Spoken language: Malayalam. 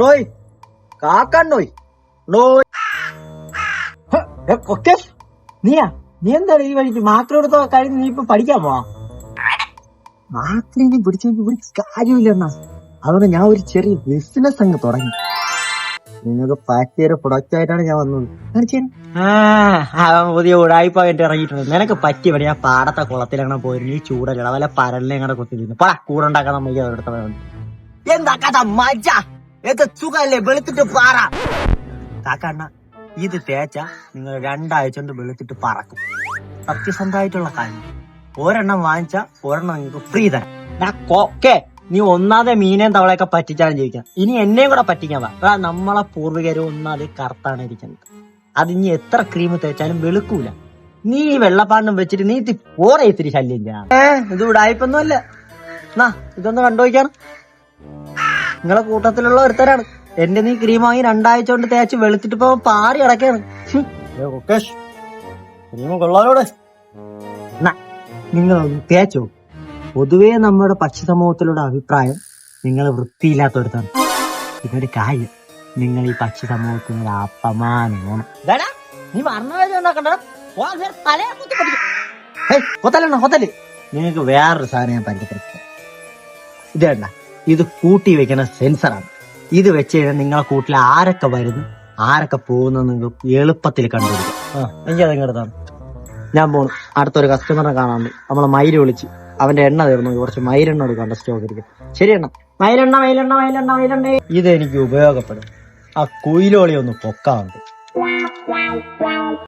നോയ് കാക്കാൻ നോയ് നോയ്. നീ എന്താണ് ഈ വഴിക്ക് മാക്രോടുത്തോ കഴിഞ്ഞ് നീ ഇപ്പൊ പഠിക്കാൻ പോവാ? മാക്രിനെ പിടിച്ചെനിക്ക് കാര്യമില്ലെന്നാ. അതുകൊണ്ട് ഞാൻ ഒരു ചെറിയ ബിസിനസ് അങ്ങ് തുടങ്ങി. നിങ്ങൾക്ക് പറ്റിയൊരു പ്രൊഡക്റ്റ് ആയിട്ടാണ് ഞാൻ വന്നത്. അവൻ പുതിയ ഉടായ്പായിട്ട് ഇറങ്ങിയിട്ടുണ്ട്. നിനക്ക് പറ്റിയ പണി. ഞാൻ പാടത്തെ കുളത്തിലങ്ങനെ പോയിരുന്നു. ഈ ചൂടല്ല വല്ല പരലിനെ അങ്ങനെ കൊത്തിരുന്നു. പല കൂടെ ഉണ്ടാക്കാൻ നമ്മൾ എടുത്തവരുണ്ട്. എന്താ കഥ മജ ഏത് സുഖല്ലേ വെളുത്തിട്ട് പാറ കാക്കണ്ണ. ഇത് തേച്ച നിങ്ങൾ 2 ആഴ്ച കൊണ്ട് വെളുത്തിട്ട് പറക്കും. സത്യസന്ധമായിട്ടുള്ള കാര്യം. ഒരെണ്ണം വാങ്ങിച്ച ഒരെണ്ണം നിങ്ങൾക്ക് ഫ്രീ തരാം. നീ ഒന്നാതെ മീനേം തവളയൊക്കെ പറ്റിച്ചാലും ജീവിക്കാം. ഇനി എന്നെയും കൂടെ പറ്റിക്കാൻ വാ. നമ്മളെ പൂർവികരും ഒന്നാതെ കറുത്താണ് ഇരിക്കുന്നത്. അതിനി എത്ര ക്രീം തേച്ചാലും വെളുക്കൂല. നീ ഈ വെള്ളപ്പാണ്ടും വെച്ചിട്ട് നീ പോരെ ഇത്തിരി ശല്യം. ഇത് ഉടായിപ്പൊന്നും അല്ല. എന്നാ ഇതൊന്ന് കണ്ടുപോയിക്കാണ്. നിങ്ങളെ കൂട്ടത്തിലുള്ള ഒരുത്തരാണ്. എന്റെ നീ ക്രീം വാങ്ങി 2 ആഴ്ച കൊണ്ട് തേച്ച് വെളുത്തിട്ട് ഇപ്പൊ പാറി അടക്കാണ്. ക്രീം കൊള്ളാലോടെ. നിങ്ങൾ തേച്ചോ? പൊതുവേ നമ്മുടെ പക്ഷി സമൂഹത്തിലുള്ള അഭിപ്രായം നിങ്ങൾ വൃത്തിയില്ലാത്തവരുത്താണ്. ഇതൊരു കാര്യം, നിങ്ങൾ ഈ പക്ഷി സമൂഹത്തിന് അപമാനമാണ്. നീ ഹൊത്തല്. നിങ്ങൾക്ക് വേറൊരു സാധനം ഞാൻ പരിചയപ്പെടുത്താം. ഇത് വേണ്ട, ഇത് കൂട്ടി വെക്കുന്ന സെൻസറാണ്. ഇത് വെച്ച് കഴിഞ്ഞാൽ നിങ്ങളെ കൂട്ടിൽ ആരൊക്കെ വരുന്നു ആരൊക്കെ പോകുന്നു നിങ്ങൾക്ക് എളുപ്പത്തിൽ കണ്ടുപിടിക്കാം. എനിക്കതെടുത്താണ്. ഞാൻ പോണു. അടുത്തൊരു കസ്റ്റമറെ കാണാണ്ട് നമ്മളെ മയില് വിളിച്ച് അവന്റെ എണ്ണ തീർന്നു. കുറച്ച് മയിലെണ്ണ എടുക്കാണ്ട് സ്റ്റോക്ക് ഇരിക്കും. ശരി എണ്ണ മയിലെണ്ണ ഇത് എനിക്ക് ഉപയോഗപ്പെടും. ആ കുയിലോളി ഒന്ന് പൊക്കാറുണ്ട്.